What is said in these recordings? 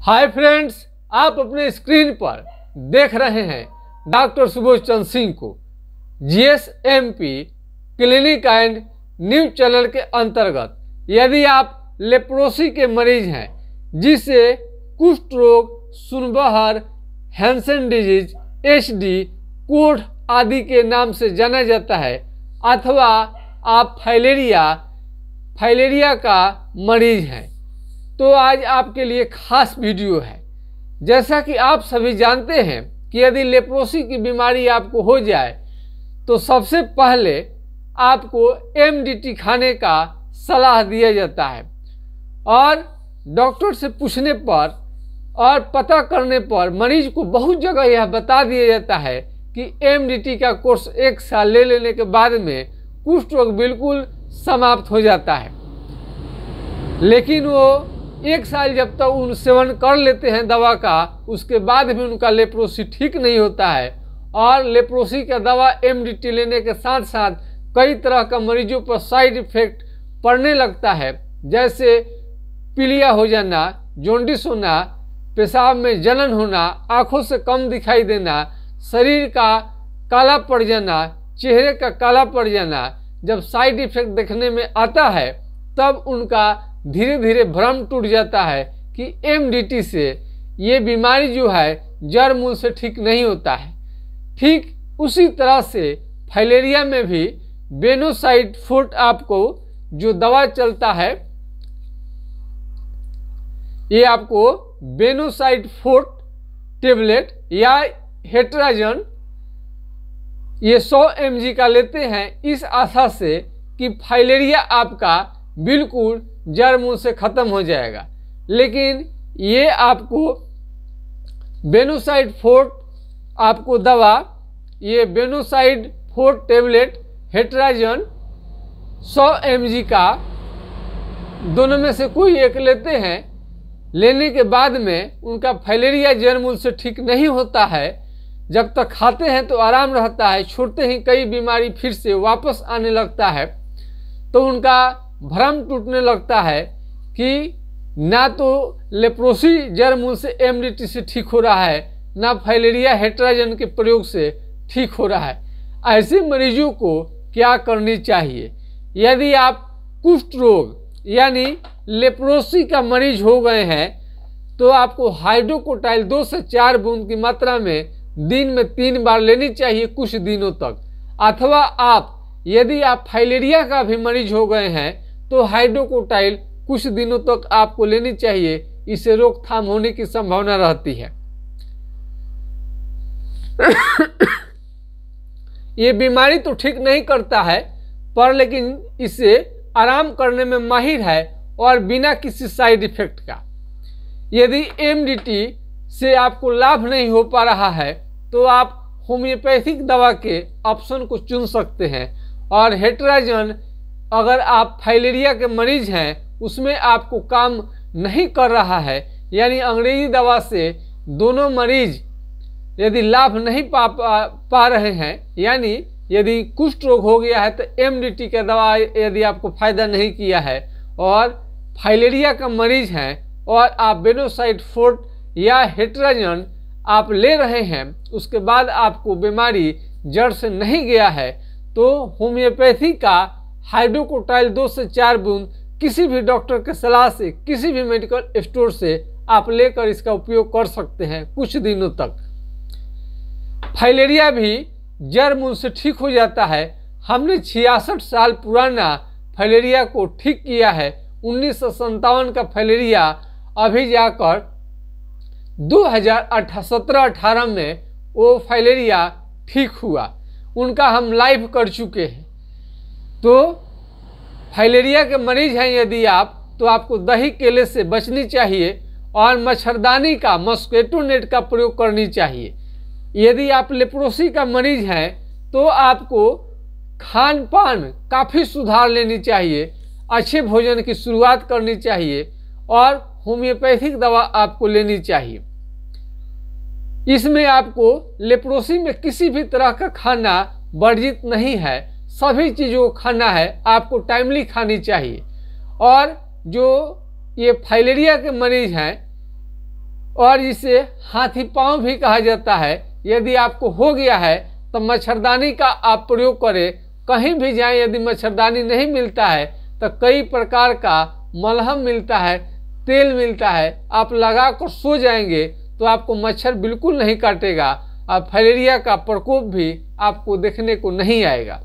Hi friends, आप अपने screen पर देख रहे हैं डॉक्टर सुबोध चंद्र सिंह को GSMP clinic and news channel के अंतर्गत। यदि आप लेप्रोसी के मरीज हैं जिसे कुष्ठ रोग, सुनबहर, हैंसन डिजीज, HD, कोढ़ आदि के नाम से जाना जाता है, अथवा आप फाइलेरिया का मरीज हैं, तो आज आपके लिए खास वीडियो है। जैसा कि आप सभी जानते हैं कि यदि लेप्रोसी की बीमारी आपको हो जाए तो सबसे पहले आपको MDT खाने का सलाह दिया जाता है और डॉक्टर से पूछने पर और पता करने पर मरीज को बहुत जगह यह बता दिया जाता है कि MDT का कोर्स 1 साल ले लेने के बाद में कुष्ठ रोग बिल्कुल समाप्त हो जाता है। लेकिन वो 1 साल जब तक उन सेवन कर लेते हैं दवा का, उसके बाद भी उनका लेप्रोसी ठीक नहीं होता है और लेप्रोसी का दवा MDT लेने के साथ साथ कई तरह का मरीजों पर साइड इफेक्ट पड़ने लगता है, जैसे पीलिया हो जाना, जॉन्डिस होना, पेशाब में जलन होना, आंखों से कम दिखाई देना, शरीर का काला पड़ जाना, चेहरे का काला पड़ जाना। जब साइड इफेक्ट देखने में आता है तब उनका धीरे धीरे भ्रम टूट जाता है कि MDT से ये बीमारी जो है जड़ मूल से ठीक नहीं होता है। ठीक उसी तरह से फाइलेरिया में भी बेनोसाइड फोर्ट आपको जो दवा चलता है, ये आपको बेनोसाइड फोर्ट टेबलेट या हेट्राजन ये 100 mg का लेते हैं, इस आशा से कि फाइलेरिया आपका बिल्कुल जड़ मूल से खत्म हो जाएगा। लेकिन ये आपको बेनोसाइड फोर्ट आपको दवा, ये बेनोसाइड फोर्ट टेबलेट हेट्राजन 100 mg का दोनों में से कोई एक लेते हैं। लेने के बाद में उनका फाइलेरिया जड़ मूल से ठीक नहीं होता है। जब तक खाते हैं तो आराम रहता है, छोड़ते ही कई बीमारी फिर से वापस आने लगता है, तो उनका भ्रम टूटने लगता है कि ना तो लेप्रोसी जड़ मूल से MDT से ठीक हो रहा है, ना फाइलेरिया हेट्राजन के प्रयोग से ठीक हो रहा है। ऐसे मरीजों को क्या करनी चाहिए? यदि आप कुष्ठ रोग यानी लेप्रोसी का मरीज हो गए हैं तो आपको हाइड्रोकोटाइल 2 से 4 बूंद की मात्रा में दिन में 3 बार लेनी चाहिए कुछ दिनों तक। अथवा यदि आप फाइलेरिया का भी मरीज हो गए हैं तो हाइड्रोकोटाइल कुछ दिनों तक आपको लेनी चाहिए, इससे रोकथाम होने की संभावना रहती है। ये बीमारी तो ठीक नहीं करता है पर लेकिन इसे आराम करने में माहिर है और बिना किसी साइड इफेक्ट का। यदि MDT से आपको लाभ नहीं हो पा रहा है तो आप होम्योपैथिक दवा के ऑप्शन को चुन सकते हैं और हेट्राजन अगर आप फाइलेरिया के मरीज हैं उसमें आपको काम नहीं कर रहा है, यानी अंग्रेजी दवा से दोनों मरीज यदि लाभ नहीं पा रहे हैं, यानी यदि कुष्ठ रोग हो गया है तो MDT का दवा यदि आपको फायदा नहीं किया है और फाइलेरिया का मरीज हैं और आप बेनोसाइड फोर्ट या हेट्राजन आप ले रहे हैं, उसके बाद आपको बीमारी जड़ से नहीं गया है, तो होम्योपैथी का हाइड्रोकोटाइल 2 से 4 बूंद किसी भी डॉक्टर के सलाह से किसी भी मेडिकल स्टोर से आप लेकर इसका उपयोग कर सकते हैं कुछ दिनों तक। फाइलेरिया भी जड़ मूल से ठीक हो जाता है। हमने 66 साल पुराना फाइलेरिया को ठीक किया है। 1957 का फाइलेरिया अभी जाकर 2017-18 में वो फाइलेरिया ठीक हुआ, उनका हम लाइव कर चुके हैं। तो फाइलेरिया के मरीज हैं यदि आप, तो आपको दही केले से बचनी चाहिए और मच्छरदानी का, मस्कीटो नेट का प्रयोग करनी चाहिए। यदि आप लेप्रोसी का मरीज हैं तो आपको खान पान काफ़ी सुधार लेनी चाहिए, अच्छे भोजन की शुरुआत करनी चाहिए और होम्योपैथिक दवा आपको लेनी चाहिए। इसमें आपको लेप्रोसी में किसी भी तरह का खाना वर्जित नहीं है, सभी चीज़ों को खाना है, आपको टाइमली खानी चाहिए। और जो ये फाइलेरिया के मरीज हैं और इसे हाथी पांव भी कहा जाता है। यदि आपको हो गया है तो मच्छरदानी का आप प्रयोग करें। कहीं भी जाएं, यदि मच्छरदानी नहीं मिलता है तो कई प्रकार का मलहम मिलता है, तेल मिलता है, आप लगा कर सो जाएंगे तो आपको मच्छर बिल्कुल नहीं काटेगा और फाइलेरिया का प्रकोप भी आपको देखने को नहीं आएगा।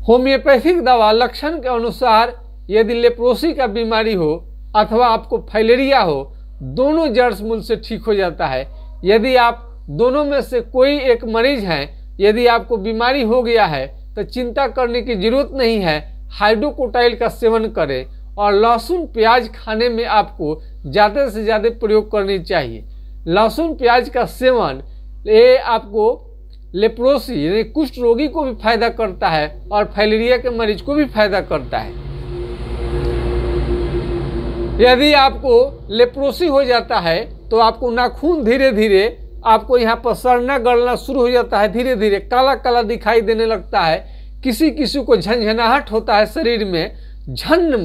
होम्योपैथिक दवा लक्षण के अनुसार यदि लेप्रोसी का बीमारी हो अथवा आपको फाइलेरिया हो, दोनों जड़ मूल से ठीक हो जाता है। यदि आप दोनों में से कोई एक मरीज हैं, यदि आपको बीमारी हो गया है तो चिंता करने की जरूरत नहीं है। हाइड्रोकोटाइल का सेवन करें और लहसुन प्याज खाने में आपको ज़्यादा से ज़्यादा प्रयोग करनी चाहिए। लहसुन प्याज का सेवन ये आपको लेप्रोसी यानी कुष्ठ रोगी को भी फायदा करता है और फाइलेरिया के मरीज को भी फायदा करता है। यदि आपको लेप्रोसी हो जाता है तो आपको नाखून धीरे धीरे आपको यहाँ पर सड़ना गलना शुरू हो जाता है, धीरे धीरे काला काला दिखाई देने लगता है। किसी किसी को झंझनाहट होता है, शरीर में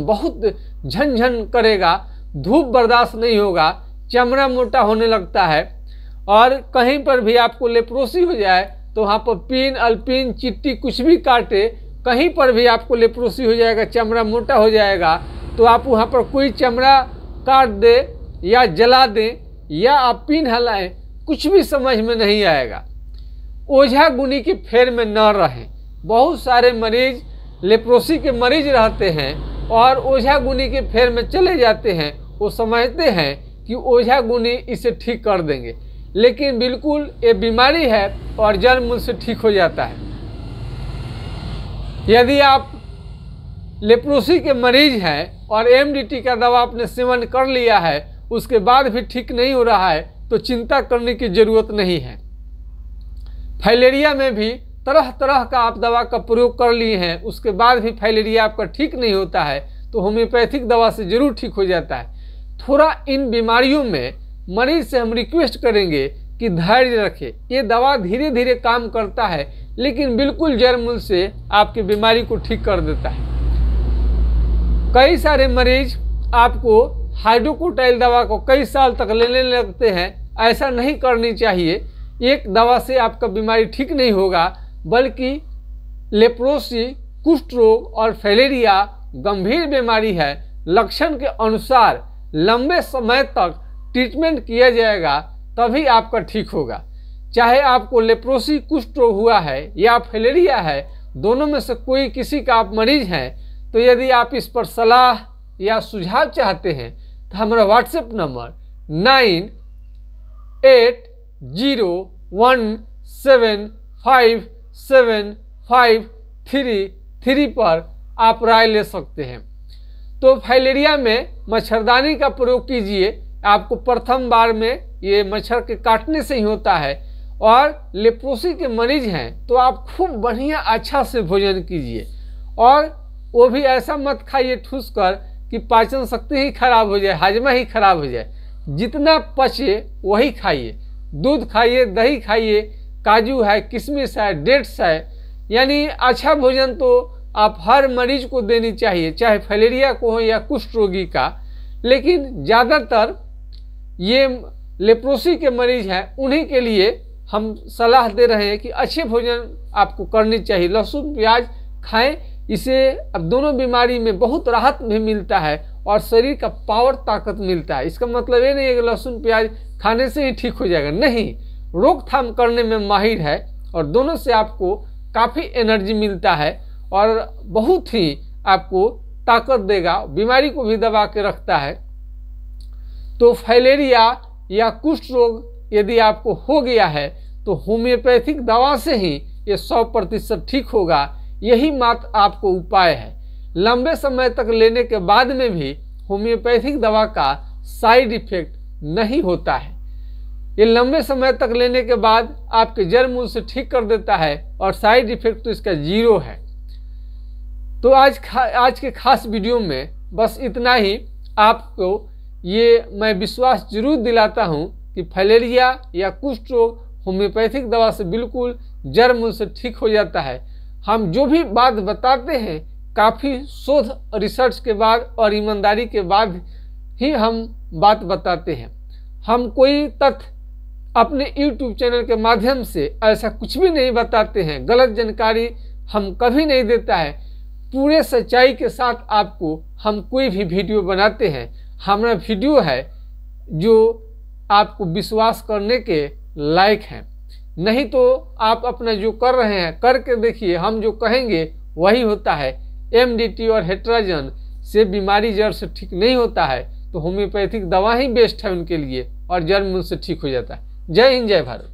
बहुत झनझन करेगा, धूप बर्दाश्त नहीं होगा, चमड़ा मोटा होने लगता है। और कहीं पर भी आपको लेप्रोसी हो जाए तो वहाँ पर पिन अल्पिन चिट्टी कुछ भी काटे, कहीं पर भी आपको लेप्रोसी हो जाएगा, चमड़ा मोटा हो जाएगा, तो आप वहाँ पर कोई चमड़ा काट दे या जला दें या आप पिन हलाएं, कुछ भी समझ में नहीं आएगा। ओझा गुनी के फेर में न रहें। बहुत सारे मरीज लेप्रोसी के मरीज रहते हैं और ओझा गुनी के फेर में चले जाते हैं। वो समझते हैं कि ओझा गुनी इसे ठीक कर देंगे, लेकिन बिल्कुल ये बीमारी है और जड़ मूल से ठीक हो जाता है। यदि आप लेप्रोसी के मरीज हैं और एमडीटी का दवा आपने सेवन कर लिया है, उसके बाद भी ठीक नहीं हो रहा है, तो चिंता करने की जरूरत नहीं है। फाइलेरिया में भी तरह तरह का आप दवा का प्रयोग कर लिए हैं, उसके बाद भी फाइलेरिया आपका ठीक नहीं होता है, तो होम्योपैथिक दवा से जरूर ठीक हो जाता है। थोड़ा इन बीमारियों में मरीज से हम रिक्वेस्ट करेंगे कि धैर्य रखें। ये दवा धीरे धीरे काम करता है, लेकिन बिल्कुल जड़ मूल से आपकी बीमारी को ठीक कर देता है। कई सारे मरीज आपको हाइड्रोकोटाइल दवा को कई साल तक लेने लगते हैं। ऐसा नहीं करनी चाहिए। एक दवा से आपका बीमारी ठीक नहीं होगा, बल्कि लेप्रोसी, कुष्ठ रोग और फाइलेरिया गंभीर बीमारी है। लक्षण के अनुसार लंबे समय तक ट्रीटमेंट किया जाएगा तभी आपका ठीक होगा। चाहे आपको लेप्रोसी, कुष्ठ रोग हुआ है या फाइलेरिया है, दोनों में से कोई किसी का आप मरीज हैं, तो यदि आप इस पर सलाह या सुझाव चाहते हैं तो हमारा व्हाट्सएप नंबर 9801757533 पर आप राय ले सकते हैं। तो फाइलेरिया में मच्छरदानी का प्रयोग कीजिए। आपको प्रथम बार में ये मच्छर के काटने से ही होता है। और लेप्रोसी के मरीज हैं तो आप खूब बढ़िया अच्छा से भोजन कीजिए, और वो भी ऐसा मत खाइए ठूस कर कि पाचन शक्ति ही खराब हो जाए, हाजमा ही खराब हो जाए। जितना पचे वही खाइए। दूध खाइए, दही खाइए, काजू है, किशमिश है, डेट्स है, यानी अच्छा भोजन तो आप हर मरीज को देनी चाहिए, चाहे फाइलेरिया को हो या कुष्ठ रोगी का। लेकिन ज़्यादातर ये लेप्रोसी के मरीज हैं, उन्हीं के लिए हम सलाह दे रहे हैं कि अच्छे भोजन आपको करनी चाहिए। लहसुन प्याज खाएं, इसे अब दोनों बीमारी में बहुत राहत भी मिलता है और शरीर का पावर ताकत मिलता है। इसका मतलब ये नहीं है कि लहसुन प्याज खाने से ही ठीक हो जाएगा, नहीं, रोकथाम करने में माहिर है और दोनों से आपको काफ़ी एनर्जी मिलता है और बहुत ही आपको ताकत देगा, बीमारी को भी दबा के रखता है। तो फाइलेरिया या कुष्ठ रोग यदि आपको हो गया है तो होम्योपैथिक दवा से ही ये 100% ठीक होगा। यही मात्र आपको उपाय है। लंबे समय तक लेने के बाद में भी होम्योपैथिक दवा का साइड इफेक्ट नहीं होता है। ये लंबे समय तक लेने के बाद आपके जड़ मूल से ठीक कर देता है और साइड इफेक्ट तो इसका 0 है। तो आज के खास वीडियो में बस इतना ही। आपको ये मैं विश्वास जरूर दिलाता हूँ कि फाइलेरिया या कुष्ठ रोग होम्योपैथिक दवा से बिल्कुल जड़ मूल से ठीक हो जाता है। हम जो भी बात बताते हैं काफ़ी शोध रिसर्च के बाद और ईमानदारी के बाद ही हम बात बताते हैं। हम कोई तथ्य अपने YouTube चैनल के माध्यम से ऐसा कुछ भी नहीं बताते हैं, गलत जानकारी हम कभी नहीं देता है। पूरे सच्चाई के साथ आपको हम कोई भी वीडियो बनाते हैं। हमारा वीडियो है जो आपको विश्वास करने के लायक है, नहीं तो आप अपना जो कर रहे हैं करके देखिए, हम जो कहेंगे वही होता है। MDT और हेट्राजन से बीमारी जड़ से ठीक नहीं होता है, तो होम्योपैथिक दवा ही बेस्ट है उनके लिए और जड़ उनसे ठीक हो जाता है। जय हिंद, जय भारत।